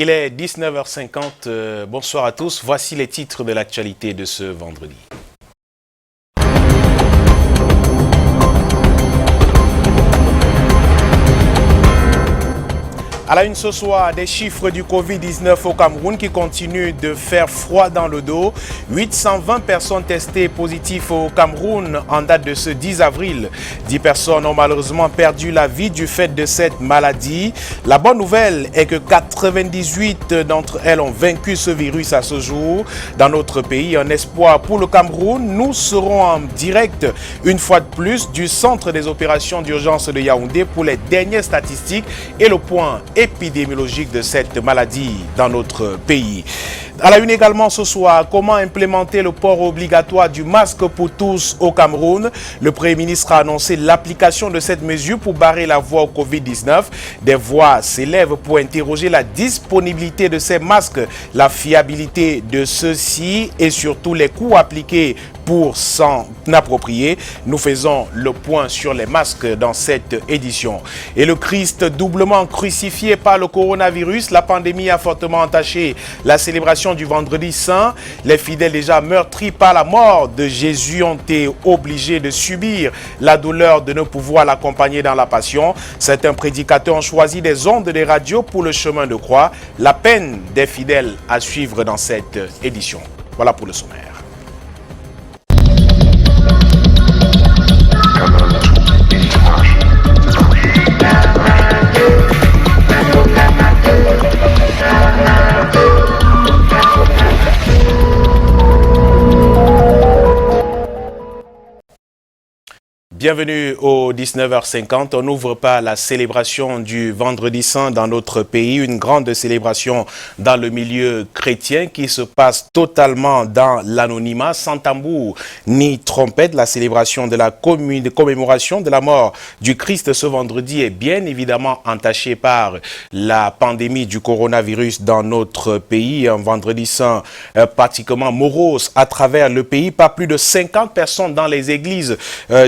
Il est 19h50. Bonsoir à tous. Voici les titres de l'actualité de ce vendredi. À la une ce soir, des chiffres du Covid-19 au Cameroun qui continuent de faire froid dans le dos. 820 personnes testées positives au Cameroun en date de ce 10 avril. 10 personnes ont malheureusement perdu la vie du fait de cette maladie. La bonne nouvelle est que 98 d'entre elles ont vaincu ce virus à ce jour. Dans notre pays, un espoir pour le Cameroun. Nous serons en direct une fois de plus du centre des opérations d'urgence de Yaoundé pour les dernières statistiques et le point épidémiologique de cette maladie dans notre pays. À la une également ce soir, comment implémenter le port obligatoire du masque pour tous au Cameroun. Le Premier ministre a annoncé l'application de cette mesure pour barrer la voie au Covid-19. Des voix s'élèvent pour interroger la disponibilité de ces masques, la fiabilité de ceux-ci et surtout les coûts appliqués pour s'en approprier. Nous faisons le point sur les masques dans cette édition. Et le Christ doublement crucifié par le coronavirus, la pandémie a fortement entaché la célébration du vendredi saint. Les fidèles déjà meurtris par la mort de Jésus ont été obligés de subir la douleur de ne pouvoir l'accompagner dans la passion. Certains prédicateurs ont choisi des ondes des radios pour le chemin de croix. La peine des fidèles à suivre dans cette édition. Voilà pour le sommaire. Bienvenue au 19h50. On n'ouvre pas la célébration du Vendredi Saint dans notre pays, une grande célébration dans le milieu chrétien qui se passe totalement dans l'anonymat, sans tambour ni trompette. La célébration de la commémoration de la mort du Christ ce vendredi est bien évidemment entachée par la pandémie du coronavirus dans notre pays. Un Vendredi Saint pratiquement morose à travers le pays. Pas plus de 50 personnes dans les églises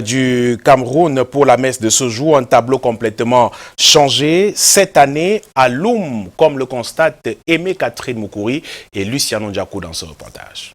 du Cameroun pour la messe de ce jour, un tableau complètement changé cette année à Loum, comme le constate Aimé Catherine Moukouri et Luciano Ndiakou dans ce reportage.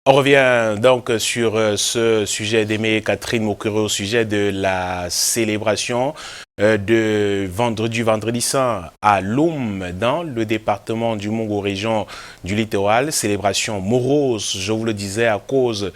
On revient donc sur ce sujet d'Aimé Catherine Moukouri au sujet de la célébration du Vendredi Saint à Loum dans le département du Mongo, région du littoral. Célébration morose, je vous le disais, à cause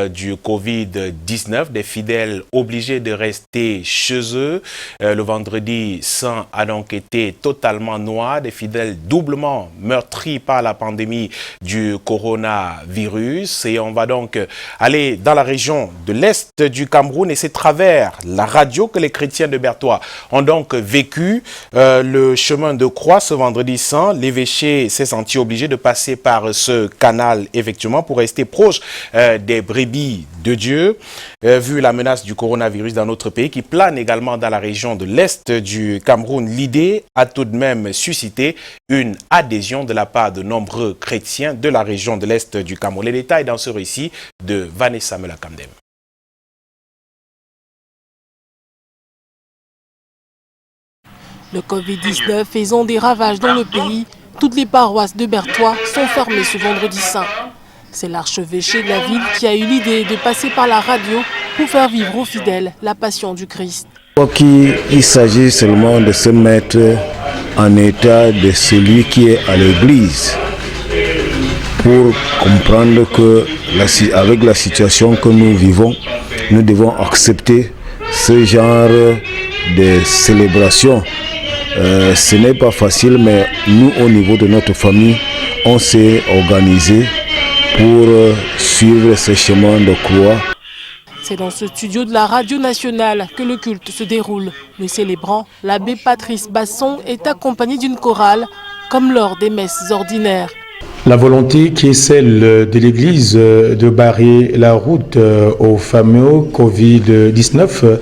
du Covid-19. Des fidèles obligés de rester chez eux. Le Vendredi Saint a donc été totalement noir. Des fidèles doublement meurtris par la pandémie du coronavirus. Et on va donc aller dans la région de l'Est du Cameroun et c'est travers la radio que les chrétiens de Bertois ont donc vécu le chemin de croix ce vendredi saint. L'évêché s'est senti obligé de passer par ce canal effectivement pour rester proche des brebis de Dieu. Vu la menace du coronavirus dans notre pays qui plane également dans la région de l'Est du Cameroun, l'idée a tout de même suscité une adhésion de la part de nombreux chrétiens de la région de l'Est du Cameroun. Les détails dans ce récit de Vanessa Melakamdem. Le Covid-19 faisant des ravages dans le pays, toutes les paroisses de Bertois sont fermées ce vendredi saint. C'est l'archevêché de la ville qui a eu l'idée de passer par la radio pour faire vivre aux fidèles la passion du Christ. Il s'agit seulement de se mettre en état de celui qui est à l'église pour comprendre que avec la situation que nous vivons, nous devons accepter ce genre de célébration. Ce n'est pas facile, mais nous, au niveau de notre famille, on s'est organisé pour suivre ce chemin de croix. C'est dans ce studio de la radio nationale que le culte se déroule. Le célébrant, l'abbé Patrice Basson, est accompagné d'une chorale, comme lors des messes ordinaires. La volonté qui est celle de l'Église de barrer la route au fameux Covid-19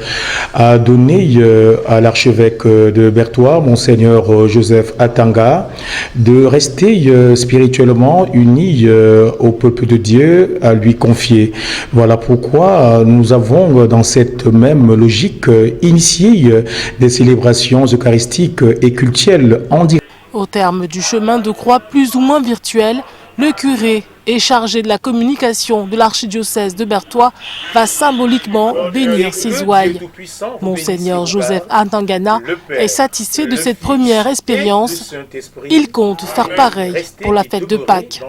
a donné à l'archevêque de Berthois, Monseigneur Joseph Atanga, de rester spirituellement uni au peuple de Dieu, à lui confier. Voilà pourquoi nous avons dans cette même logique initié des célébrations eucharistiques et cultuelles en direct. Au terme du chemin de croix plus ou moins virtuel, le curé est chargé de la communication de l'archidiocèse de Berthois va symboliquement bénir ses ouailles. Monseigneur Joseph Atangana est satisfait de cette première expérience. Il compte faire pareil pour la fête de Pâques.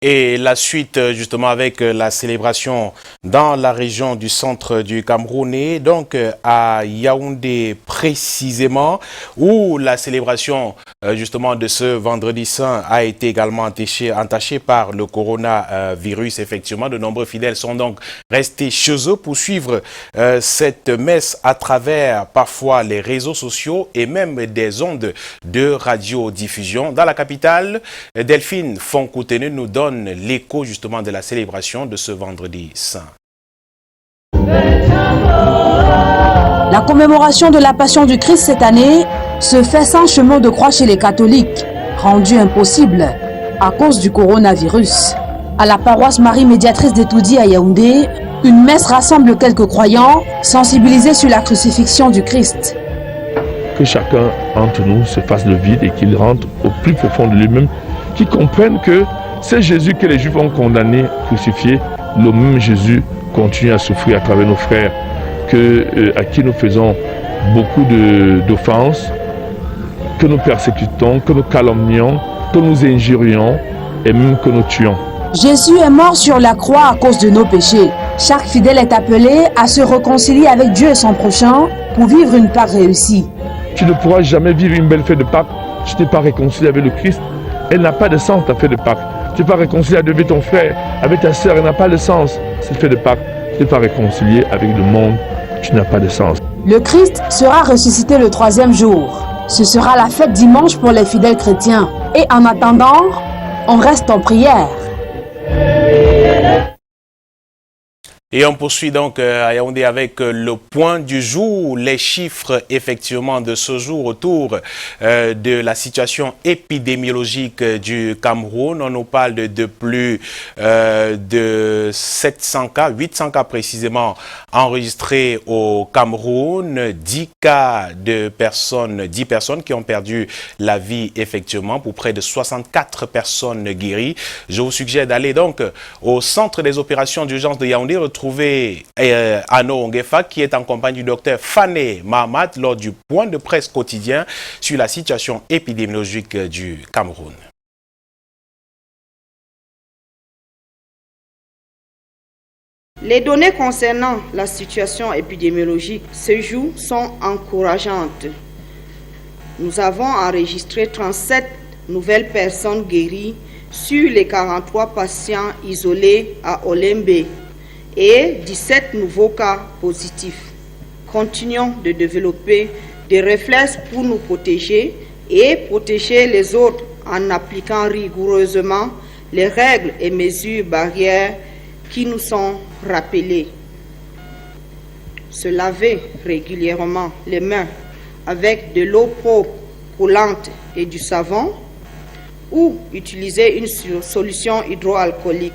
Et la suite justement avec la célébration dans la région du centre du Cameroun et donc à Yaoundé précisément où la célébration justement de ce vendredi saint a été également entachée par le coronavirus. Effectivement, de nombreux fidèles sont donc restés chez eux pour suivre cette messe à travers parfois les réseaux sociaux et même des ondes de radiodiffusion. Dans la capitale, Delphine Foncoutene nous donne l'écho justement de la célébration de ce vendredi saint. La commémoration de la Passion du Christ cette année se fait sans chemin de croix chez les catholiques, rendu impossible à cause du coronavirus. À la paroisse Marie Médiatrice d'Etoudi à Yaoundé, une messe rassemble quelques croyants sensibilisés sur la crucifixion du Christ. Que chacun entre nous se fasse le vide et qu'il rentre au plus profond de lui-même, qu'il comprenne que c'est Jésus que les Juifs ont condamné, crucifié. Le même Jésus continue à souffrir à travers nos frères à qui nous faisons beaucoup d'offenses, que nous persécutons, que nous calomnions, que nous injurions et même que nous tuons. Jésus est mort sur la croix à cause de nos péchés. Chaque fidèle est appelé à se réconcilier avec Dieu et son prochain pour vivre une Pâque réussie. Tu ne pourras jamais vivre une belle fête de Pâques si tu n'es pas réconcilié avec le Christ. Elle n'a pas de sens, ta fête de Pâques. Tu n'es pas réconcilié avec ton frère, avec ta sœur, elle n'a pas de sens. Cette fête de Pâques, tu n'es pas réconcilié avec le monde, tu n'as pas de sens. Le Christ sera ressuscité le 3e jour. Ce sera la fête dimanche pour les fidèles chrétiens. Et en attendant, on reste en prière. Et on poursuit donc à Yaoundé avec le point du jour, les chiffres effectivement de ce jour autour de la situation épidémiologique du Cameroun. On nous parle de plus de 700 cas, 800 cas précisément enregistrés au Cameroun, 10 cas de personnes, 10 personnes qui ont perdu la vie effectivement pour près de 64 personnes guéries. Je vous suggère d'aller donc au centre des opérations d'urgence de Yaoundé, retrouver Arnaud Ngefa qui est en compagnie du docteur Fané Mahamat lors du point de presse quotidien sur la situation épidémiologique du Cameroun. Les données concernant la situation épidémiologique ce jour sont encourageantes. Nous avons enregistré 37 nouvelles personnes guéries sur les 43 patients isolés à Olembe et 17 nouveaux cas positifs. Continuons de développer des réflexes pour nous protéger et protéger les autres en appliquant rigoureusement les règles et mesures barrières qui nous sont rappelées. Se laver régulièrement les mains avec de l'eau propre, coulante et du savon ou utiliser une solution hydroalcoolique.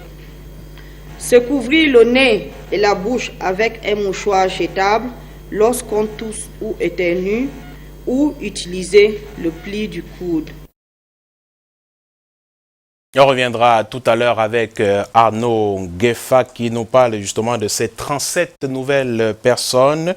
Se couvrir le nez et la bouche avec un mouchoir jetable lorsqu'on tousse ou éternue ou utiliser le pli du coude. On reviendra tout à l'heure avec Arnaud Ngefa qui nous parle justement de ces 37 nouvelles personnes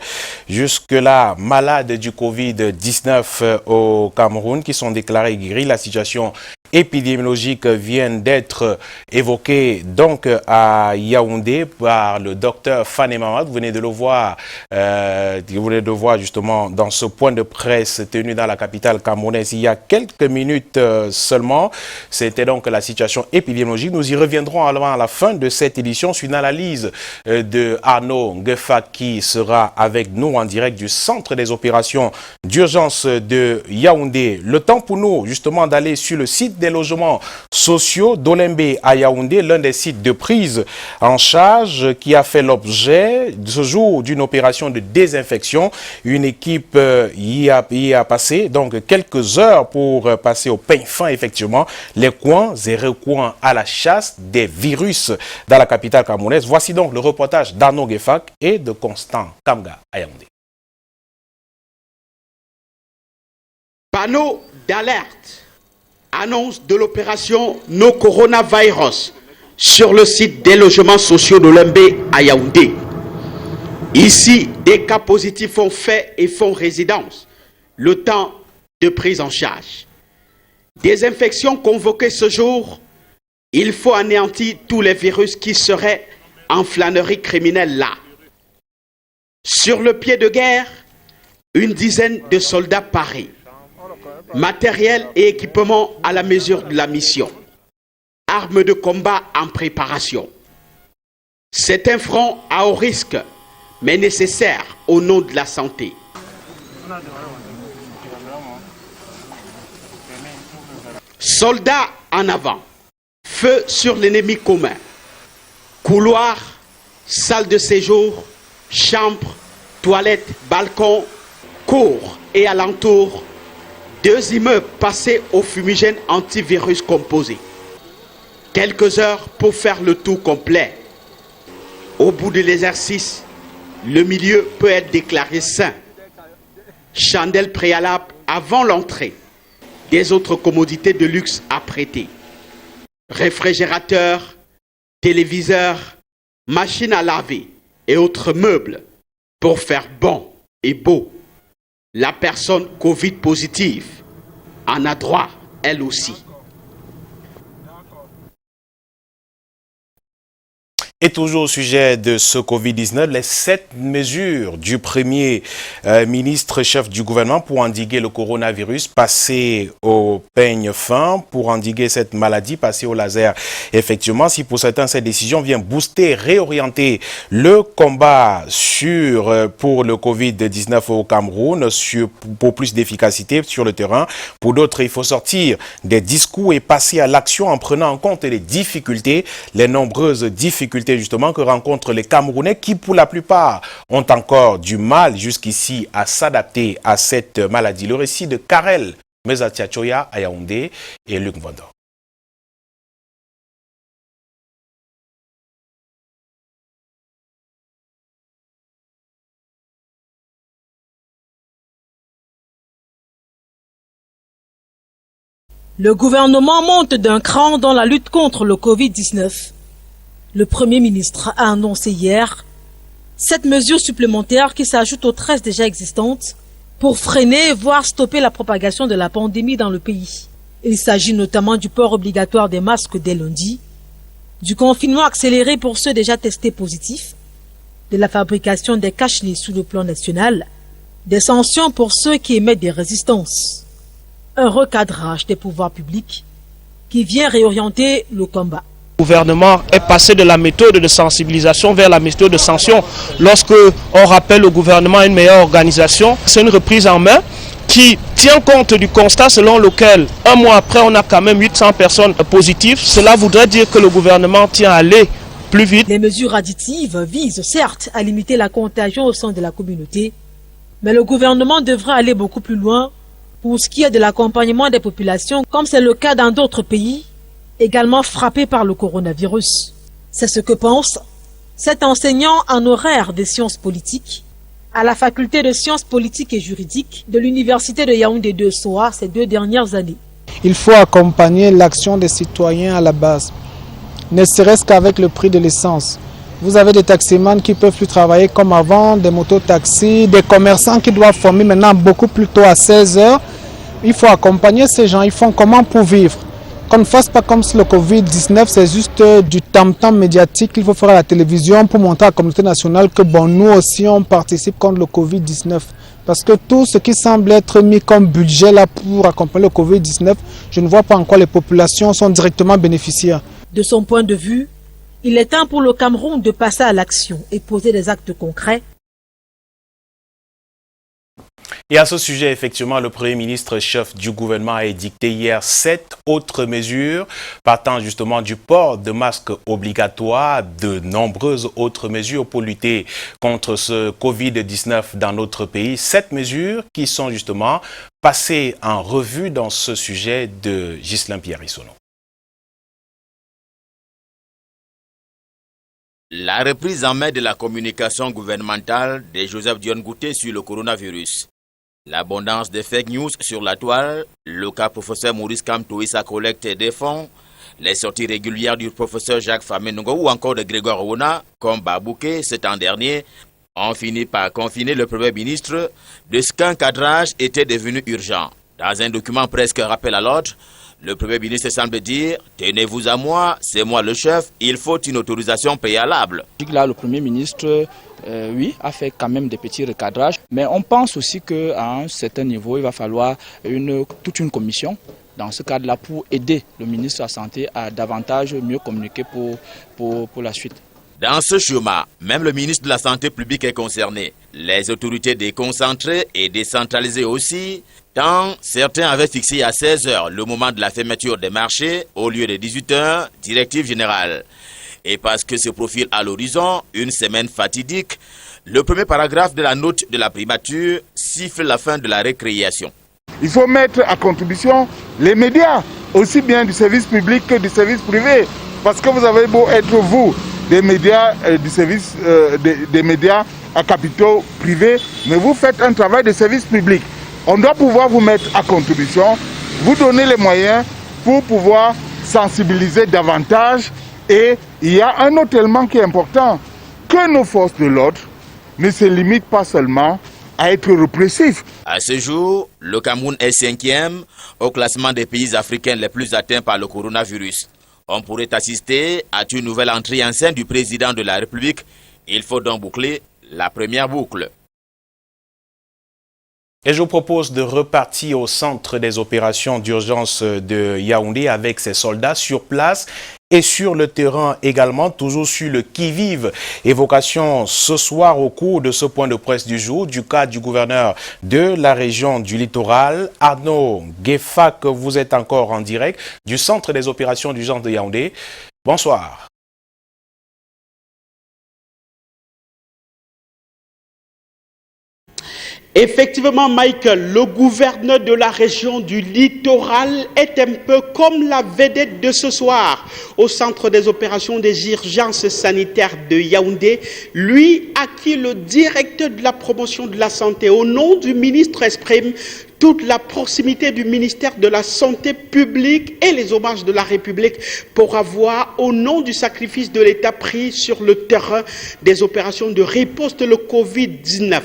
jusque-là malades du Covid-19 au Cameroun qui sont déclarées guéries. La situation épidémiologiques viennent d'être évoquées donc à Yaoundé par le docteur Fane Mahamat. Vous venez de le voir, justement dans ce point de presse tenu dans la capitale camerounaise il y a quelques minutes seulement. C'était donc la situation épidémiologique. Nous y reviendrons à la fin de cette édition sur une analyse de Arnaud Ngefa qui sera avec nous en direct du centre des opérations d'urgence de Yaoundé. Le temps pour nous justement d'aller sur le site des logements sociaux d'Olembe à Yaoundé, l'un des sites de prise en charge qui a fait l'objet ce jour d'une opération de désinfection. Une équipe y a passé donc quelques heures pour passer au peigne fin effectivement les coins et recoins à la chasse des virus dans la capitale camerounaise. Voici donc le reportage d'Arnaud Ngefa et de Constant Kamga à Yaoundé. Panneau d'alerte, annonce de l'opération No Coronavirus sur le site des logements sociaux de Lembe à Yaoundé. Ici, des cas positifs font fait et font résidence, le temps de prise en charge. Des infections convoquées ce jour, il faut anéantir tous les virus qui seraient en flânerie criminelle là. Sur le pied de guerre, une dizaine de soldats parés. Matériel et équipement à la mesure de la mission. Armes de combat en préparation. C'est un front à haut risque, mais nécessaire au nom de la santé. Soldats en avant. Feu sur l'ennemi commun. Couloir, salle de séjour, chambre, toilette, balcon, cours et alentours. 2 immeubles passés au fumigène antivirus composé. Quelques heures pour faire le tour complet. Au bout de l'exercice, le milieu peut être déclaré sain. Chandelle préalable avant l'entrée. Des autres commodités de luxe à prêter. Réfrigérateur, téléviseur, machine à laver et autres meubles pour faire bon et beau. La personne Covid positive en a droit, elle aussi. Et toujours au sujet de ce Covid-19, les 7 mesures du premier ministre chef du gouvernement pour endiguer le coronavirus, passer au peigne fin, pour endiguer cette maladie, passer au laser. Effectivement, si pour certains cette décision vient booster, réorienter le combat pour le Covid-19 au Cameroun, pour plus d'efficacité sur le terrain. Pour d'autres, il faut sortir des discours et passer à l'action en prenant en compte les difficultés, les nombreuses difficultés justement que rencontrent les Camerounais qui pour la plupart ont encore du mal jusqu'ici à s'adapter à cette maladie. Le récit de Karel Mezatiachoya à Yaoundé et Luc Vandor. Le gouvernement monte d'un cran dans la lutte contre le Covid-19. Le Premier ministre a annoncé hier 7 mesures supplémentaires qui s'ajoutent aux 13 déjà existantes pour freiner, voire stopper la propagation de la pandémie dans le pays. Il s'agit notamment du port obligatoire des masques dès lundi, du confinement accéléré pour ceux déjà testés positifs, de la fabrication des cache-nez sous le plan national, des sanctions pour ceux qui émettent des résistances. Un recadrage des pouvoirs publics qui vient réorienter le combat. Le gouvernement est passé de la méthode de sensibilisation vers la méthode de sanction. Lorsque on rappelle au gouvernement une meilleure organisation, c'est une reprise en main qui tient compte du constat selon lequel, un mois après, on a quand même 800 personnes positives. Cela voudrait dire que le gouvernement tient à aller plus vite. Les mesures additives visent certes à limiter la contagion au sein de la communauté, mais le gouvernement devra aller beaucoup plus loin pour ce qui est de l'accompagnement des populations, comme c'est le cas dans d'autres pays également frappés par le coronavirus. C'est ce que pense cet enseignant en horaire des sciences politiques à la faculté de sciences politiques et juridiques de l'université de Yaoundé 2 SOA ces 2 dernières années. Il faut accompagner l'action des citoyens à la base, ne serait-ce qu'avec le prix de l'essence. Vous avez des taximans qui ne peuvent plus travailler comme avant, des mototaxis, des commerçants qui doivent former maintenant beaucoup plus tôt à 16 heures. Il faut accompagner ces gens, ils font comment pour vivre. Qu'on ne fasse pas comme si le Covid-19, c'est juste du tam-tam médiatique qu'il faut faire à la télévision pour montrer à la communauté nationale que bon, nous aussi on participe contre le Covid-19. Parce que tout ce qui semble être mis comme budget là pour accompagner le Covid-19, je ne vois pas en quoi les populations sont directement bénéficiaires. De son point de vue, il est temps pour le Cameroun de passer à l'action et poser des actes concrets. Et à ce sujet, effectivement, le Premier ministre chef du gouvernement a édicté hier 7 autres mesures, partant justement du port de masques obligatoires, de nombreuses autres mesures pour lutter contre ce Covid-19 dans notre pays. 7 mesures qui sont justement passées en revue dans ce sujet de Ghislain Pierre-Issono. La reprise en main de la communication gouvernementale de Joseph Dione Ngouté sur le coronavirus. L'abondance de fake news sur la toile, le cas professeur Maurice Kamto et sa collecte des fonds, les sorties régulières du professeur Jacques Famenongo ou encore de Grégoire Ouna, comme Babouké cet an dernier, ont fini par confiner le Premier ministre de ce qu'un cadrage était devenu urgent. Dans un document presque rappel à l'ordre, le Premier ministre semble dire « Tenez-vous à moi, c'est moi le chef, il faut une autorisation préalable ». Là, le Premier ministre, oui, a fait quand même des petits recadrages, mais on pense aussi qu'à un certain niveau, il va falloir toute une commission dans ce cadre-là pour aider le ministre de la Santé à davantage mieux communiquer pour la suite. Dans ce schéma, même le ministre de la Santé publique est concerné. Les autorités déconcentrées et décentralisées aussi, tant certains avaient fixé à 16 h le moment de la fermeture des marchés au lieu de 18 h, directive générale. Et parce que se profile à l'horizon une semaine fatidique, le premier paragraphe de la note de la primature siffle la fin de la récréation. Il faut mettre à contribution les médias, aussi bien du service public que du service privé. Parce que vous avez beau être vous, des médias du service des médias à capitaux privés, mais vous faites un travail de service public. On doit pouvoir vous mettre à contribution, vous donner les moyens pour pouvoir sensibiliser davantage. Et il y a un autre élément qui est important, que nos forces de l'ordre ne se limitent pas seulement à être répressifs. À ce jour, le Cameroun est 5e au classement des pays africains les plus atteints par le coronavirus. On pourrait assister à une nouvelle entrée en scène du président de la République. Il faut donc boucler la première boucle. Et je vous propose de repartir au centre des opérations d'urgence de Yaoundé avec ses soldats sur place et sur le terrain également, toujours sur le qui-vive. Évocation ce soir au cours de ce point de presse du jour du cas du gouverneur de la région du littoral, Arnaud Gueffak. Vous êtes encore en direct du centre des opérations d'urgence de Yaoundé. Bonsoir. Effectivement, Michael, le gouverneur de la région du littoral est un peu comme la vedette de ce soir au centre des opérations des urgences sanitaires de Yaoundé, lui à qui le directeur de la promotion de la santé, au nom du ministre, exprime toute la proximité du ministère de la Santé publique et les hommages de la République pour avoir, au nom du sacrifice de l'État, pris sur le terrain des opérations de riposte le Covid-19.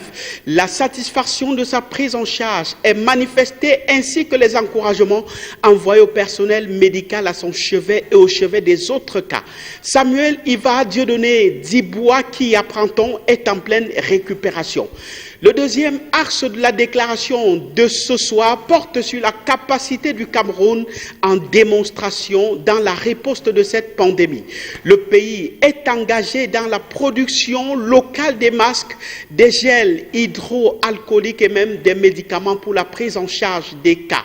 La satisfaction de sa prise en charge est manifestée ainsi que les encouragements envoyés au personnel médical à son chevet et au chevet des autres cas. Samuel Iva Dieudonné Dibois, qui apprend-on, est en pleine récupération. Le deuxième axe de la déclaration de ce soir porte sur la capacité du Cameroun en démonstration dans la riposte de cette pandémie. Le pays est engagé dans la production locale des masques, des gels hydroalcooliques et même des médicaments pour la prise en charge des cas.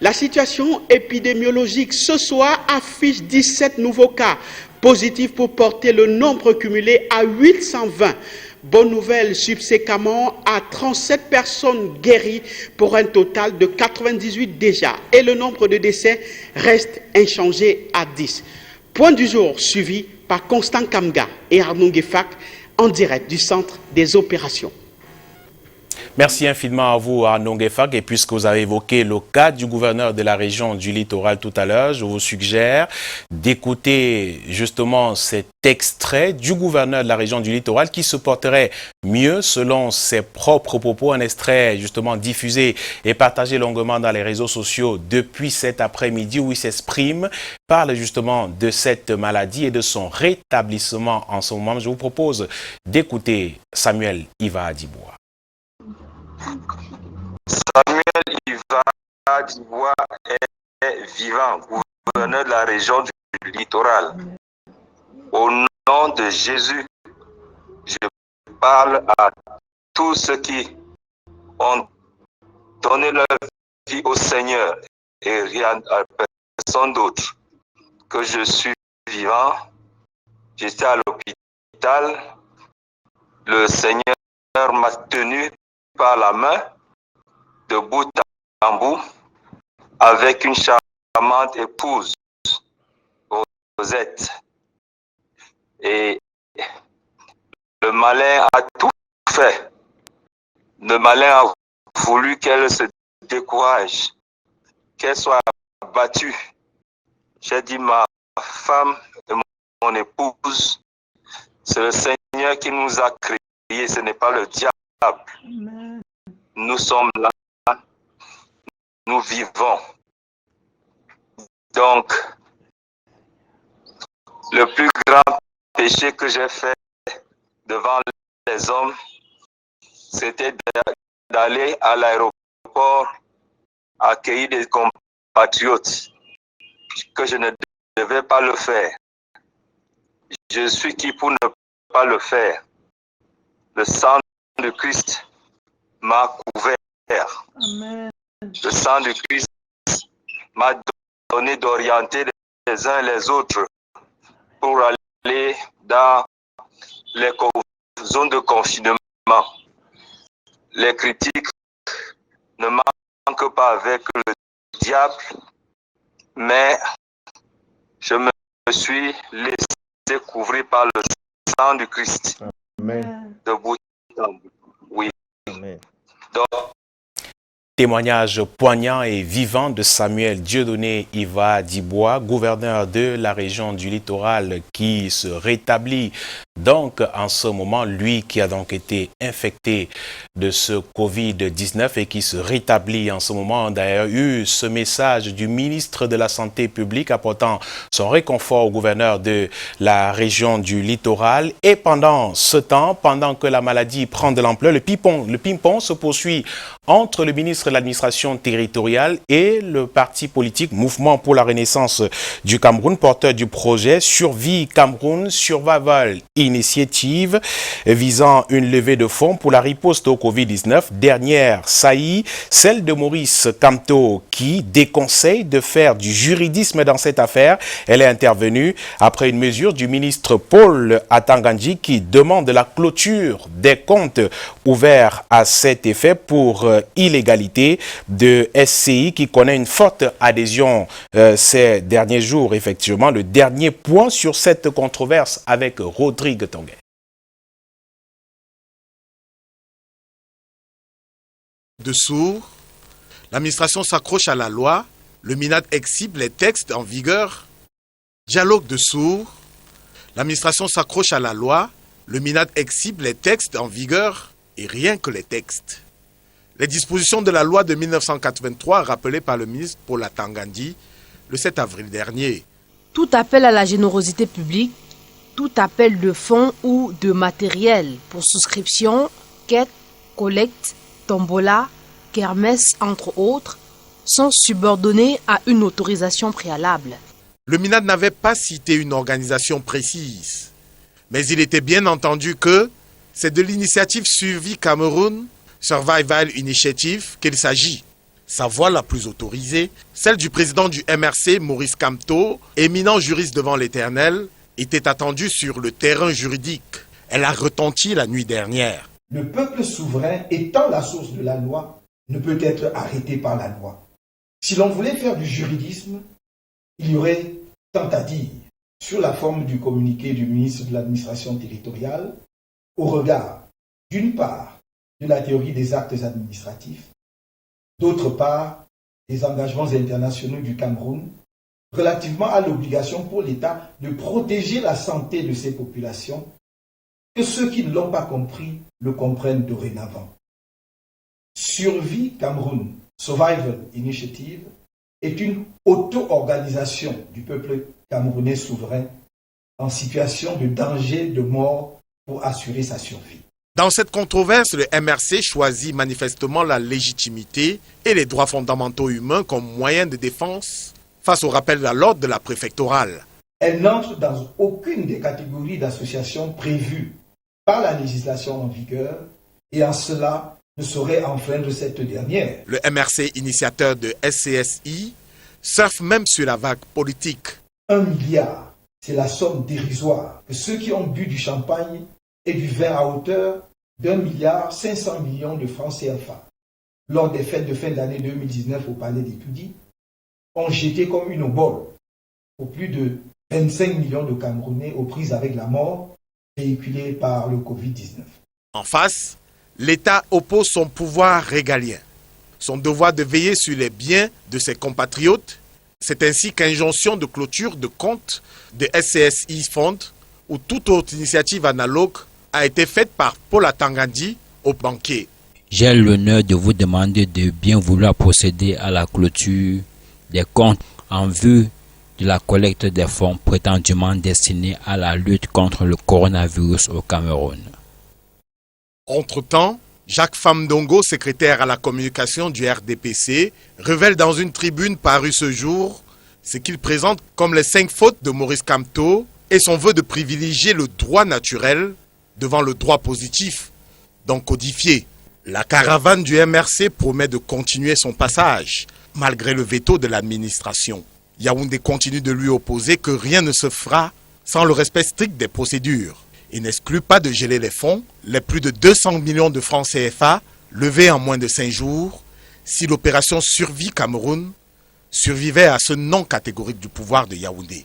La situation épidémiologique ce soir affiche 17 nouveaux cas positifs pour porter le nombre cumulé à 820. Bonne nouvelle, subséquemment à 37 personnes guéries pour un total de 98 déjà. Et le nombre de décès reste inchangé à 10. Point du jour suivi par Constant Kamga et Arnaud Gueffak en direct du centre des opérations. Merci infiniment à vous, Arnaud Ngefak. Et puisque vous avez évoqué le cas du gouverneur de la région du littoral tout à l'heure, je vous suggère d'écouter justement cet extrait du gouverneur de la région du littoral qui se porterait mieux selon ses propres propos. Un extrait justement diffusé et partagé longuement dans les réseaux sociaux depuis cet après-midi où il s'exprime, parle justement de cette maladie et de son rétablissement en ce moment. Je vous propose d'écouter Samuel Iva Adiboua. Samuel Iva Adiboua est vivant, gouverneur de la région du littoral. Au nom de Jésus, je parle à tous ceux qui ont donné leur vie au Seigneur et rien à personne d'autre, que je suis vivant. J'étais à l'hôpital, le Seigneur m'a tenu par la main, de bout en bout, avec une charmante épouse, Rosette. Et le malin a tout fait. Le malin a voulu qu'elle se décourage, qu'elle soit battue. J'ai dit, ma femme et mon épouse, c'est le Seigneur qui nous a créés, ce n'est pas le diable. Nous sommes là, nous vivons. Donc, le plus grand péché que j'ai fait devant les hommes, c'était d'aller à l'aéroport accueillir des compatriotes, que je ne devais pas le faire. Je suis qui pour ne pas le faire? Le sang de Christ m'a couvert. Amen. Le sang de Christ m'a donné d'orienter les uns et les autres pour aller dans les zones de confinement. Les critiques ne manquent pas avec le diable, mais je me suis laissé couvrir par le sang du Christ. Amen. De bout en bout. Oui. Amen. Donc, témoignage poignant et vivant de Samuel Dieudonné Iva Adiboua, gouverneur de la région du littoral qui se rétablit donc en ce moment, lui qui a donc été infecté de ce Covid-19 et qui se rétablit en ce moment. On a d'ailleurs eu ce message du ministre de la Santé publique apportant son réconfort au gouverneur de la région du littoral. Et pendant ce temps, pendant que la maladie prend de l'ampleur, le ping-pong se poursuit entre le ministre de l'administration territoriale et le parti politique Mouvement pour la Renaissance du Cameroun, porteur du projet Survie Cameroun Survival Initiative, visant une levée de fonds pour la riposte au Covid-19. Dernière saillie, celle de Maurice Kamto, qui déconseille de faire du juridisme dans cette affaire. Elle est intervenue après une mesure du ministre Paul Atangandji qui demande la clôture des comptes ouverts à cet effet pour illégalité de SCI qui connaît une forte adhésion ces derniers jours. Effectivement, le dernier point sur cette controverse avec Rodrigue Tonguet. De sourds, l'administration s'accroche à la loi, le MINAD exhibe les textes en vigueur. Dialogue de sourds, l'administration s'accroche à la loi, le MINAD exhibe les textes en vigueur et rien que les textes. Les dispositions de la loi de 1983 rappelées par le ministre Paul Atangandji le 7 avril dernier. Tout appel à la générosité publique, tout appel de fonds ou de matériel pour souscription, quête, collecte, tombola, kermesse, entre autres, sont subordonnés à une autorisation préalable. Le MINAD n'avait pas cité une organisation précise, mais il était bien entendu que c'est de l'initiative Survie Cameroun Survival Initiative qu'il s'agit. Sa voix la plus autorisée, celle du président du MRC, Maurice Kamto, éminent juriste devant l'Éternel, était attendue sur le terrain juridique. Elle a retenti la nuit dernière. Le peuple souverain, étant la source de la loi, ne peut être arrêté par la loi. Si l'on voulait faire du juridisme, il y aurait tant à dire sur la forme du communiqué du ministre de l'administration territoriale, au regard, d'une part, de la théorie des actes administratifs. D'autre part, les engagements internationaux du Cameroun relativement à l'obligation pour l'État de protéger la santé de ses populations, que ceux qui ne l'ont pas compris le comprennent dorénavant. Survie Cameroun, Survival Initiative, est une auto-organisation du peuple camerounais souverain en situation de danger de mort pour assurer sa survie. Dans cette controverse, le MRC choisit manifestement la légitimité et les droits fondamentaux humains comme moyen de défense face au rappel à l'ordre de la préfectorale. Elle n'entre dans aucune des catégories d'associations prévues par la législation en vigueur et en cela ne saurait enfreindre cette dernière. Le MRC, initiateur de SCSI, surfe même sur la vague politique. 1 milliard, c'est la somme dérisoire que ceux qui ont bu du champagne et du vin à hauteur d'1,5 milliard de francs CFA lors des fêtes de fin d'année 2019 au Palais des Toudis ont jeté comme une obole pour plus de 25 millions de Camerounais aux prises avec la mort véhiculée par le Covid-19. En face, l'État oppose son pouvoir régalien, son devoir de veiller sur les biens de ses compatriotes. C'est ainsi qu'injonction de clôture de compte de SCSI Fund ou toute autre initiative analogue a été faite par Paul Atangandi aux banquiers. J'ai l'honneur de vous demander de bien vouloir procéder à la clôture des comptes en vue de la collecte des fonds prétendument destinés à la lutte contre le coronavirus au Cameroun. Entre-temps, Jacques Famdongo, secrétaire à la communication du RDPC, révèle dans une tribune parue ce jour ce qu'il présente comme les 5 fautes de Maurice Kamto et son vœu de privilégier le droit naturel devant le droit positif, donc codifié. La caravane du MRC promet de continuer son passage, malgré le veto de l'administration. Yaoundé continue de lui opposer que rien ne se fera sans le respect strict des procédures. Il n'exclut pas de geler les fonds, les plus de 200 millions de francs CFA, levés en moins de 5 jours, si l'opération Survie Cameroun survivait à ce non catégorique du pouvoir de Yaoundé.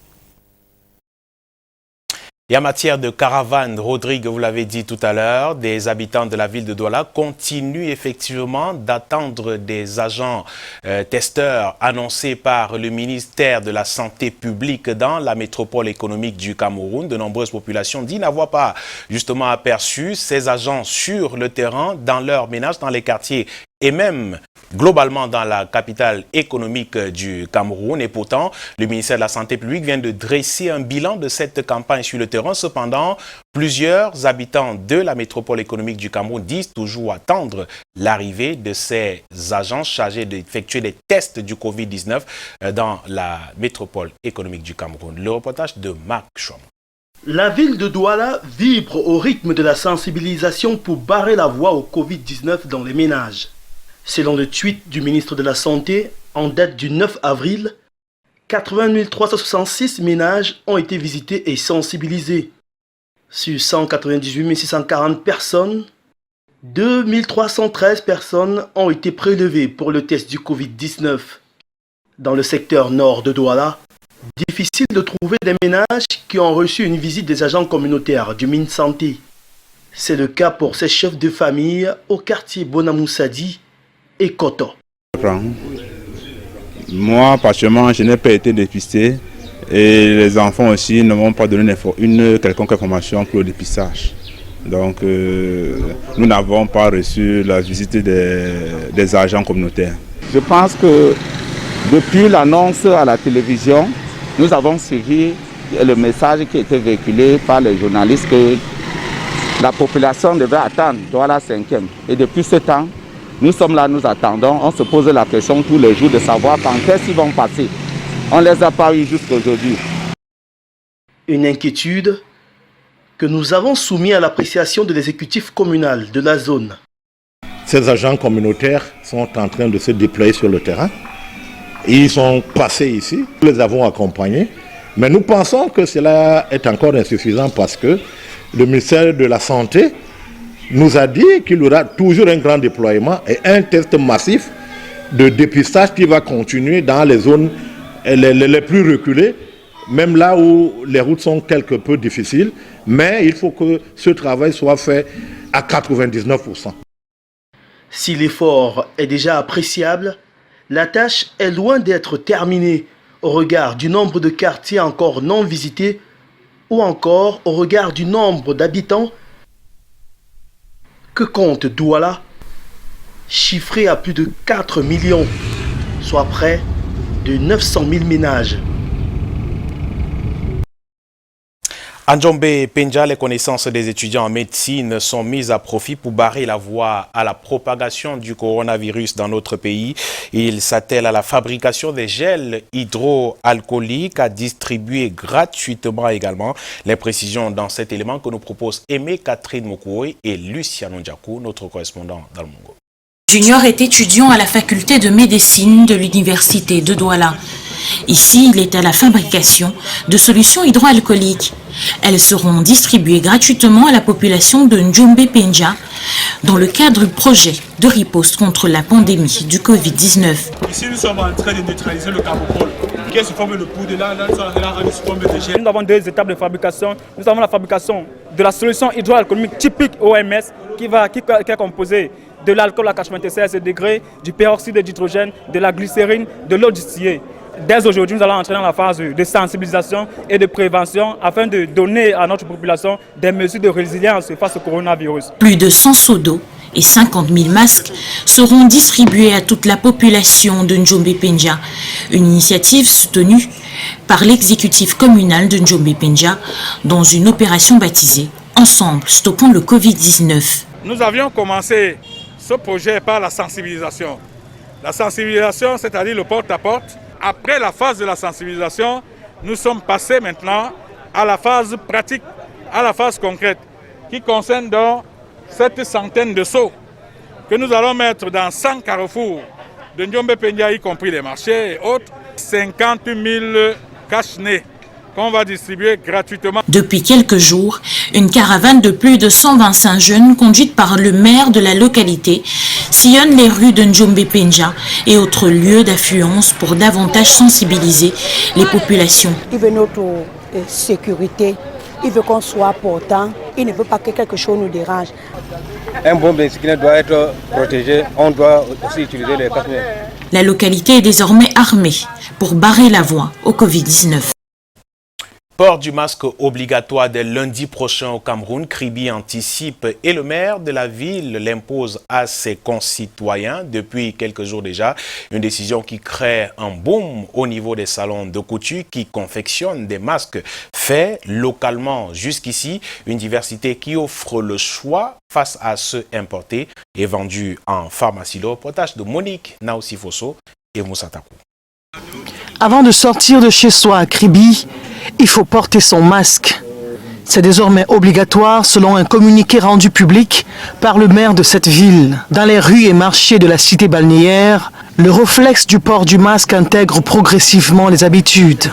Et en matière de caravane, Rodrigue, vous l'avez dit tout à l'heure, des habitants de la ville de Douala continuent effectivement d'attendre des agents testeurs annoncés par le ministère de la Santé publique dans la métropole économique du Cameroun. De nombreuses populations disent n'avoir pas justement aperçu ces agents sur le terrain, dans leurs ménages, dans les quartiers et même globalement dans la capitale économique du Cameroun. Et pourtant, le ministère de la Santé publique vient de dresser un bilan de cette campagne sur le terrain. Cependant, plusieurs habitants de la métropole économique du Cameroun disent toujours attendre l'arrivée de ces agents chargés d'effectuer des tests du Covid-19 dans la métropole économique du Cameroun. Le reportage de Marc Chom. La ville de Douala vibre au rythme de la sensibilisation pour barrer la voie au Covid-19 dans les ménages. Selon le tweet du ministre de la Santé, en date du 9 avril, 80 366 ménages ont été visités et sensibilisés. Sur 198 640 personnes, 2 313 personnes ont été prélevées pour le test du Covid-19. Dans le secteur nord de Douala, difficile de trouver des ménages qui ont reçu une visite des agents communautaires du MinSanté. C'est le cas pour ces chefs de famille au quartier Bonamoussadi et Koto. Moi, particulièrement, je n'ai pas été dépisté et les enfants aussi ne m'ont pas donné une quelconque information pour le dépistage. Donc, nous n'avons pas reçu la visite des agents communautaires. Je pense que depuis l'annonce à la télévision, nous avons suivi le message qui était véhiculé par les journalistes que la population devait attendre Douala 5e. Et depuis ce temps, nous sommes là, nous attendons. On se pose la question tous les jours de savoir quand est-ce qu'ils vont passer. On ne les a pas eu jusqu'à aujourd'hui. Une inquiétude que nous avons soumise à l'appréciation de l'exécutif communal de la zone. Ces agents communautaires sont en train de se déployer sur le terrain. Ils sont passés ici, nous les avons accompagnés. Mais nous pensons que cela est encore insuffisant parce que le ministère de la Santé nous a dit qu'il y aura toujours un grand déploiement et un test massif de dépistage qui va continuer dans les zones les plus reculées, même là où les routes sont quelque peu difficiles. Mais il faut que ce travail soit fait à 99%. Si l'effort est déjà appréciable, la tâche est loin d'être terminée au regard du nombre de quartiers encore non visités ou encore au regard du nombre d'habitants que compte Douala, chiffré à plus de 4 millions, soit près de 900 000 ménages. À Njombe Penja, les connaissances des étudiants en médecine sont mises à profit pour barrer la voie à la propagation du coronavirus dans notre pays. Ils s'attellent à la fabrication des gels hydroalcooliques à distribuer gratuitement également. Les précisions dans cet élément que nous proposent Aimé Catherine Mokoué et Luciano Ndiakou, notre correspondant dans le Mongo. Junior est étudiant à la faculté de médecine de l'université de Douala. Ici, il est à la fabrication de solutions hydroalcooliques. Elles seront distribuées gratuitement à la population de Njombe Penja dans le cadre du projet de riposte contre la pandémie du Covid-19. Ici, nous sommes en train de neutraliser le carbopole qui est sous forme de poudre. Là, sous forme de gel. Nous avons deux étapes de fabrication. Nous avons la fabrication de la solution hydroalcoolique typique OMS qui est composée de l'alcool à 96 degrés, du peroxyde d'hydrogène, de la glycérine, de l'eau distillée. Dès aujourd'hui, nous allons entrer dans la phase de sensibilisation et de prévention afin de donner à notre population des mesures de résilience face au coronavirus. Plus de 100 seaux d'eau et 50 000 masques seront distribués à toute la population de Njombe Penja. Une initiative soutenue par l'exécutif communal de Njombe Penja dans une opération baptisée « Ensemble, stoppons le Covid-19 ». Nous avions commencé ce projet par la sensibilisation. La sensibilisation, c'est-à-dire le porte-à-porte. Après la phase de la sensibilisation, nous sommes passés maintenant à la phase pratique, à la phase concrète, qui concerne donc cette centaine de seaux que nous allons mettre dans 100 carrefours de Njombe Penja, y compris les marchés et autres, 50 000 cache-nez qu'on va distribuer gratuitement. Depuis quelques jours, une caravane de plus de 125 jeunes conduite par le maire de la localité sillonne les rues de Njombe Penja et autres lieux d'affluence pour davantage sensibiliser les populations. Il veut notre sécurité, il veut qu'on soit portant, il ne veut pas que quelque chose nous dérange. Un bon bicyclette doit être protégé, on doit aussi utiliser les cache-nez. La localité est désormais armée pour barrer la voie au Covid-19. Port du masque obligatoire dès lundi prochain au Cameroun, Kribi anticipe et le maire de la ville l'impose à ses concitoyens depuis quelques jours déjà. Une décision qui crée un boom au niveau des salons de couture qui confectionnent des masques faits localement. Jusqu'ici, une diversité qui offre le choix face à ceux importés et vendus en pharmacie. Le reportage de Monique Naosi-Fosso et Moussa Takou. Avant de sortir de chez soi à Kribi, il faut porter son masque. C'est désormais obligatoire selon un communiqué rendu public par le maire de cette ville. Dans les rues et marchés de la cité balnéaire, le réflexe du port du masque intègre progressivement les habitudes.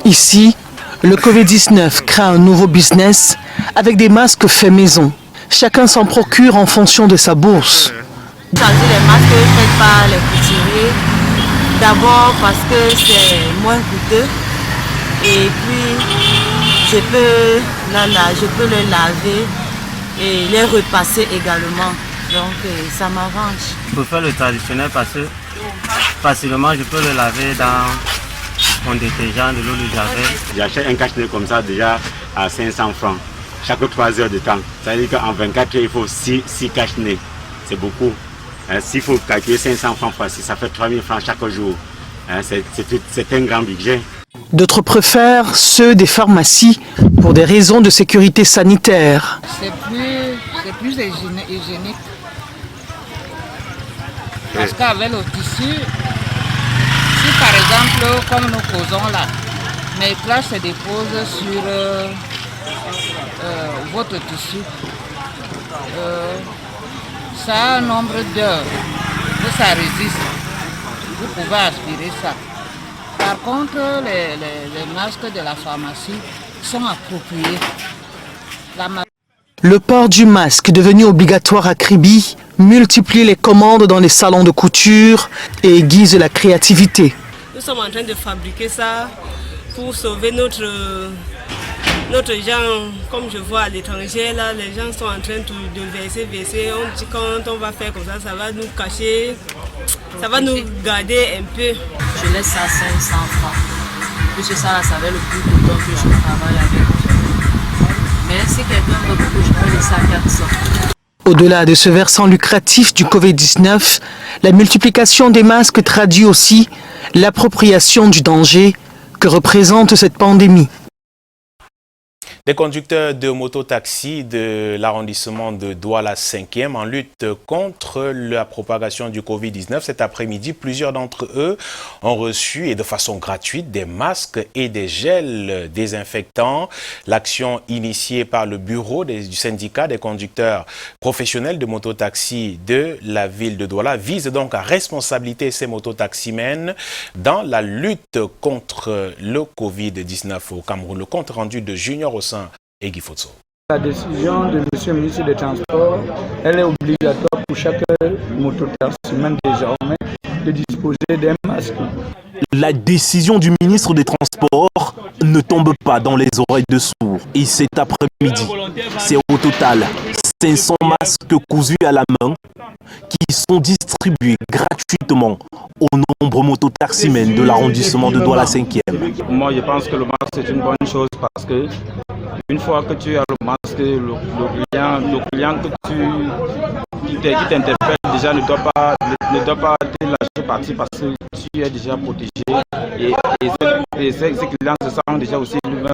Ici, le Covid-19 crée un nouveau business avec des masques faits maison. Chacun s'en procure en fonction de sa bourse. Changer les masques faits par les couturiers. D'abord parce que c'est moins coûteux et puis je peux le laver et les repasser également. Donc ça m'arrange. Je préfère le traditionnel parce que facilement je peux le laver dans mon détergent, de l'eau de javel. J'achète un cache-nez comme ça déjà à 500 francs chaque 3 heures de temps. Ça veut dire qu'en 24 heures il faut 6 cache-nez. C'est beaucoup. S'il faut calculer 500 francs fois 6, ça fait 3000 francs chaque jour. C'est un grand budget. D'autres préfèrent ceux des pharmacies pour des raisons de sécurité sanitaire. C'est plus hygiénique. Parce qu'avec le tissu, si par exemple, comme nous causons là, mes plages se déposent sur votre tissu, ça a un nombre d'heures que ça résiste. Vous pouvez aspirer ça. Par contre, les masques de la pharmacie sont appropriés. Le port du masque, devenu obligatoire à Kribi, multiplie les commandes dans les salons de couture et aiguise la créativité. Nous sommes en train de fabriquer ça pour sauver notre Notre gens, comme je vois à l'étranger, là, les gens sont en train de verser. On dit quand on va faire comme ça va nous cacher, ça va nous garder un peu. Je laisse ça à 500 francs. Puisque ça va le plus de temps que je travaille avec. Mais si quelqu'un veut beaucoup, je peux laisser à 400. Au-delà de ce versant lucratif du Covid-19, la multiplication des masques traduit aussi l'appropriation du danger que représente cette pandémie. Des conducteurs de mototaxi de l'arrondissement de Douala 5e en lutte contre la propagation du Covid-19. Cet après-midi, plusieurs d'entre eux ont reçu et de façon gratuite des masques et des gels désinfectants. L'action initiée par le bureau du syndicat des conducteurs professionnels de mototaxi de la ville de Douala vise donc à responsabiliser ces mototaximens dans la lutte contre le Covid-19 au Cameroun. Le compte rendu de Junior Ossin et Guy Fotso. La décision de M. le ministre des Transports, elle est obligatoire pour chaque mototaximan désormais de disposer d'un masque. La décision du ministre des Transports ne tombe pas dans les oreilles de sourds. Et cet après-midi, c'est au total 500 masques cousus à la main qui sont distribués gratuitement aux nombreux mototaximens de l'arrondissement de Douala 5e. Moi, je pense que le masque c'est une bonne chose parce que une fois que tu as le masque, le client qui t'interpelle déjà ne doit pas te lâcher partir parce que tu es déjà protégé et ces clients se sentent déjà aussi lui-même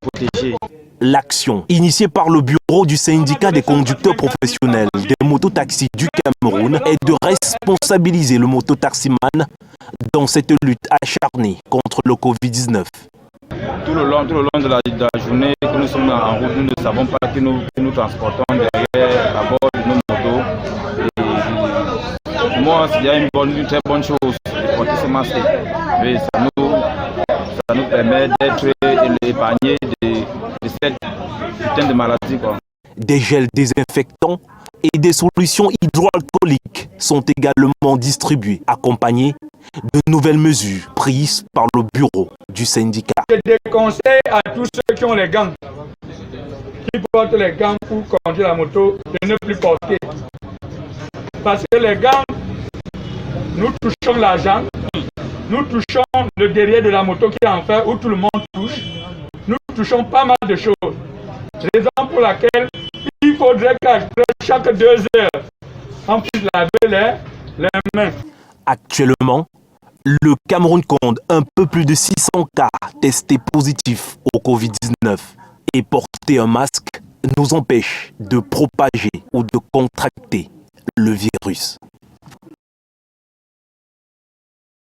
protégés. L'action, initiée par le bureau du syndicat des conducteurs professionnels des mototaxis du Cameroun, est de responsabiliser le mototaximan dans cette lutte acharnée contre le Covid-19. Tout le long de la journée que nous sommes en route, nous ne savons pas que nous transportons derrière à bord de nos motos. Et pour moi, il y a une très bonne chose de porter ce masque. Mais ça nous permet d'être épargnés de cette putain de maladie. Des gels désinfectants et des solutions hydroalcooliques sont également distribués, accompagnés de nouvelles mesures prises par le bureau du syndicat. Je déconseille à tous ceux qui ont les gants, qui portent les gants pour conduire la moto, de ne plus porter. Parce que les gants, nous touchons l'argent, nous touchons le derrière de la moto qui est en fer où tout le monde touche. Nous touchons pas mal de choses. Raison pour laquelle il faudrait qu'après chaque 2 heures, on puisse laver les mains. Actuellement, le Cameroun compte un peu plus de 600 cas testés positifs au Covid-19 et porter un masque nous empêche de propager ou de contracter le virus.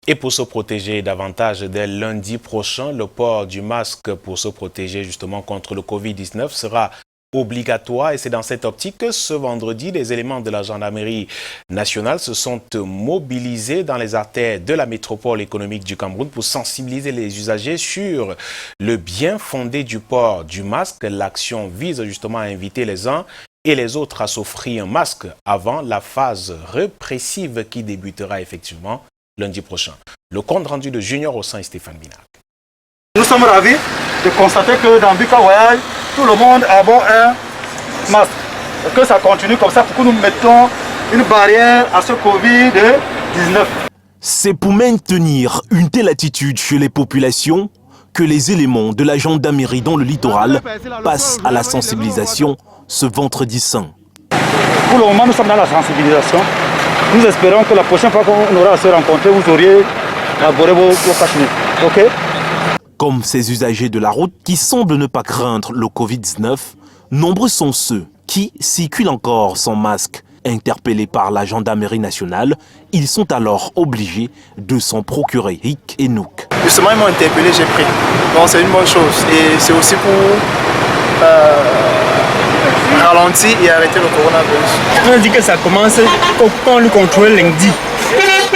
Et pour se protéger davantage, dès lundi prochain, le port du masque pour se protéger justement contre le Covid-19 sera obligatoire. Et c'est dans cette optique que ce vendredi, les éléments de la gendarmerie nationale se sont mobilisés dans les artères de la métropole économique du Cameroun pour sensibiliser les usagers sur le bien fondé du port du masque. L'action vise justement à inviter les uns et les autres à s'offrir un masque avant la phase répressive qui débutera effectivement lundi prochain. Le compte rendu de Junior Ossin et Stéphane Binac. Nous sommes ravis de constater que dans Bika Voyage, tout le monde a un masque. Et que ça continue comme ça pour que nous mettons une barrière à ce Covid-19. C'est pour maintenir une telle attitude chez les populations que les éléments de la gendarmerie dans le littoral passent à la sensibilisation ce vendredi saint. Pour le moment, nous sommes dans la sensibilisation. Nous espérons que la prochaine fois qu'on aura à se rencontrer, vous auriez abordé vos cachemires. OK? Comme ces usagers de la route qui semblent ne pas craindre le Covid-19, nombreux sont ceux qui circulent encore sans masque. Interpellés par la gendarmerie nationale, ils sont alors obligés de s'en procurer. Hic et Nouk. Justement, ils m'ont interpellé, j'ai pris. Donc c'est une bonne chose. Et c'est aussi pour ralentir et arrêter le coronavirus. On a dit que ça commence quand on le contrôle lundi.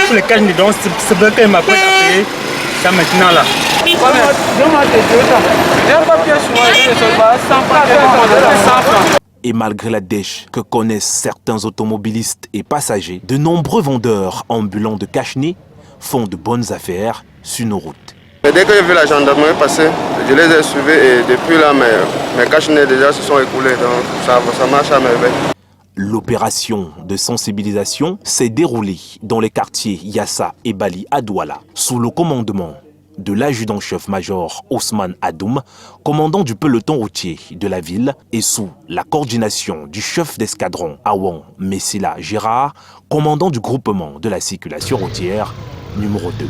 Pour les caches de danse, c'est vrai qu'elle m'a pas appelé ça maintenant là. Et malgré la dèche que connaissent certains automobilistes et passagers, de nombreux vendeurs ambulants de cache-nez font de bonnes affaires sur nos routes. Mais dès que j'ai vu la gendarmerie passer, Je les ai suivis et depuis là, mes cache-nez déjà se sont écoulés. Donc ça marche à merveille. L'opération de sensibilisation s'est déroulée dans les quartiers Yassa et Bali à Douala, sous le commandement de l'adjudant-chef-major Ousmane Adoum, commandant du peloton routier de la ville, et sous la coordination du chef d'escadron Awan Messila Gérard, commandant du groupement de la circulation routière numéro 2.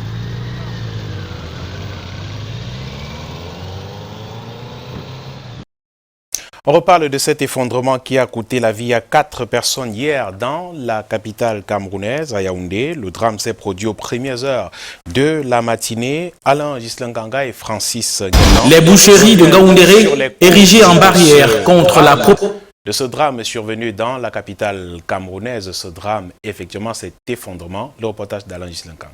On reparle de cet effondrement qui a coûté la vie à 4 personnes hier dans la capitale camerounaise, à Yaoundé. Le drame s'est produit aux premières heures de la matinée. Alain Gislanganga et Francis Guénan. Les boucheries de Ngaoundéré, érigées en barrière contre la de ce drame survenu dans la capitale camerounaise, ce drame, effectivement, cet effondrement. Le reportage d'Alain Gislanganga.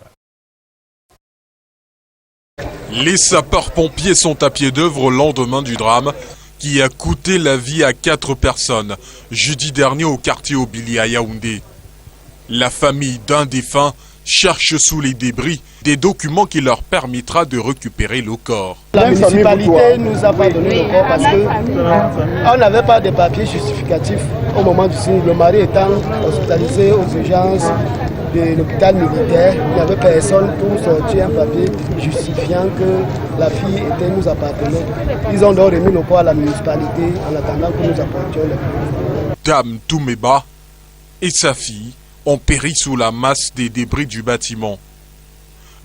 Les sapeurs-pompiers sont à pied d'œuvre au lendemain du drame qui a coûté la vie à 4 personnes, jeudi dernier au quartier Obili à Yaoundé. La famille d'un défunt cherche sous les débris des documents qui leur permettra de récupérer le corps. La municipalité ne nous a pas donné le corps parce qu'on n'avait pas de papiers justificatifs au moment du signe. Le mari étant hospitalisé aux urgences de l'hôpital militaire, il n'y avait personne pour sortir un papier justifiant que la fille nous appartenait. Ils ont donc remis le corps à la municipalité en attendant que nous apportions le corps. Dame Toumeba et sa fille ont péri sous la masse des débris du bâtiment.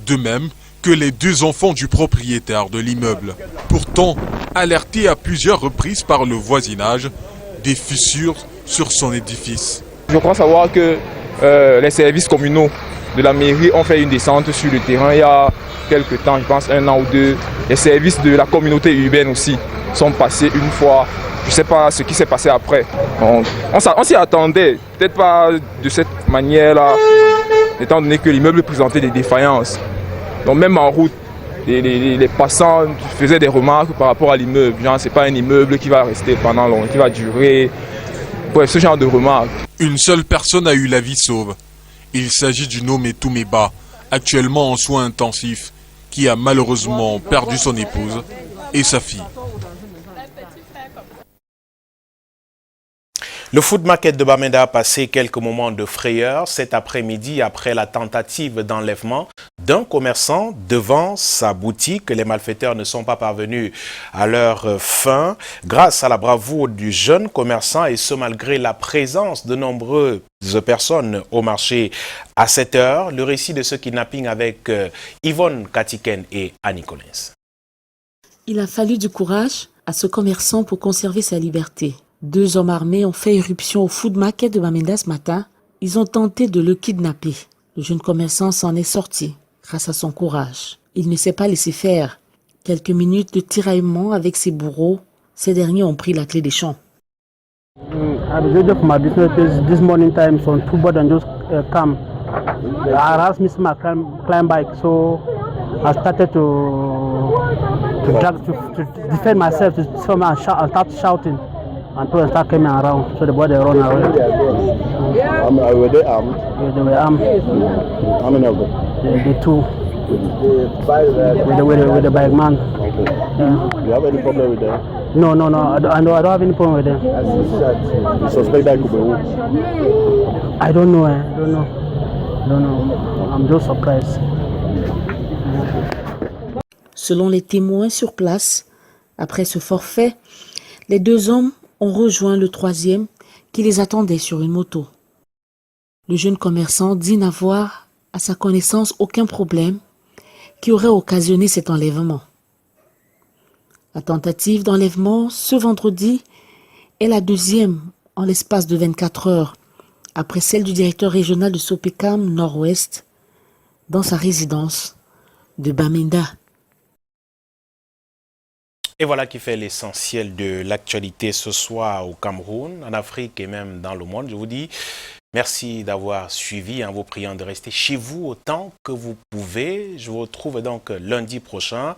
De même que les 2 enfants du propriétaire de l'immeuble. Pourtant, alertés à plusieurs reprises par le voisinage, des fissures sur son édifice. Je crois savoir que les services communaux de la mairie ont fait une descente sur le terrain il y a quelques temps, je pense 1 an ou 2. Les services de la communauté urbaine aussi sont passés une fois. Je ne sais pas ce qui s'est passé après. On s'y attendait, peut-être pas de cette manière-là, étant donné que l'immeuble présentait des défaillances. Donc même en route, les passants faisaient des remarques par rapport à l'immeuble. Genre, c'est pas un immeuble qui va rester pendant longtemps, qui va durer. Bref, ce genre de remarques. Une seule personne a eu la vie sauve. Il s'agit du nommé Toumeba, actuellement en soins intensifs, qui a malheureusement perdu son épouse et sa fille. Le food market de Bamenda a passé quelques moments de frayeur cet après-midi après la tentative d'enlèvement d'un commerçant devant sa boutique. Les malfaiteurs ne sont pas parvenus à leur fin grâce à la bravoure du jeune commerçant et ce malgré la présence de nombreuses personnes au marché à cette heure. Le récit de ce kidnapping avec Yvonne Katiken et Annie Collins. Il a fallu du courage à ce commerçant pour conserver sa liberté. 2 hommes armés ont fait irruption au food market de Bamenda ce matin. Ils ont tenté de le kidnapper. Le jeune commerçant s'en est sorti grâce à son courage. Il ne s'est pas laissé faire. Quelques minutes de tiraillement avec ses bourreaux. Ces derniers ont pris la clé des champs. At the edge of my business this morning time, some 2 boys and just come. I harassed me my climb bike, so I started to defend myself, to start shouting. Until I start coming around, so the boy they run away. Were they armed? Yeah, they were armed. How many of them? The 2. With the bike man. Okay. Yeah. Do you have any problem with them? No, I don't have any problem with them. You suspect that could be who? I don't know. I don't know. I'm just surprised. Selon les témoins sur place, après ce forfait, les 2 hommes ont rejoint le 3e qui les attendait sur une moto. Le jeune commerçant dit n'avoir, à sa connaissance, aucun problème qui aurait occasionné cet enlèvement. La tentative d'enlèvement ce vendredi est la 2e en l'espace de 24 heures, après celle du directeur régional de Sopecam Nord-Ouest dans sa résidence de Bamenda. Et voilà qui fait l'essentiel de l'actualité ce soir au Cameroun, en Afrique et même dans le monde. Je vous dis merci d'avoir suivi en vous priant de rester chez vous autant que vous pouvez. Je vous retrouve donc lundi prochain.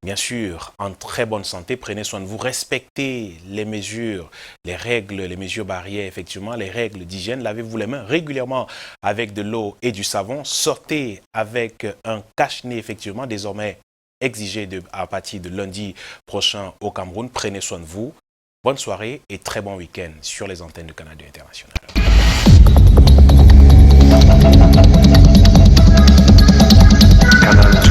Bien sûr, en très bonne santé, prenez soin de vous, respectez les mesures, les règles, les mesures barrières, effectivement, les règles d'hygiène. Lavez-vous les mains régulièrement avec de l'eau et du savon. Sortez avec un cache-nez, effectivement, désormais. exigé à partir de lundi prochain au Cameroun. Prenez soin de vous. Bonne soirée et très bon week-end sur les antennes de Canada International. Canal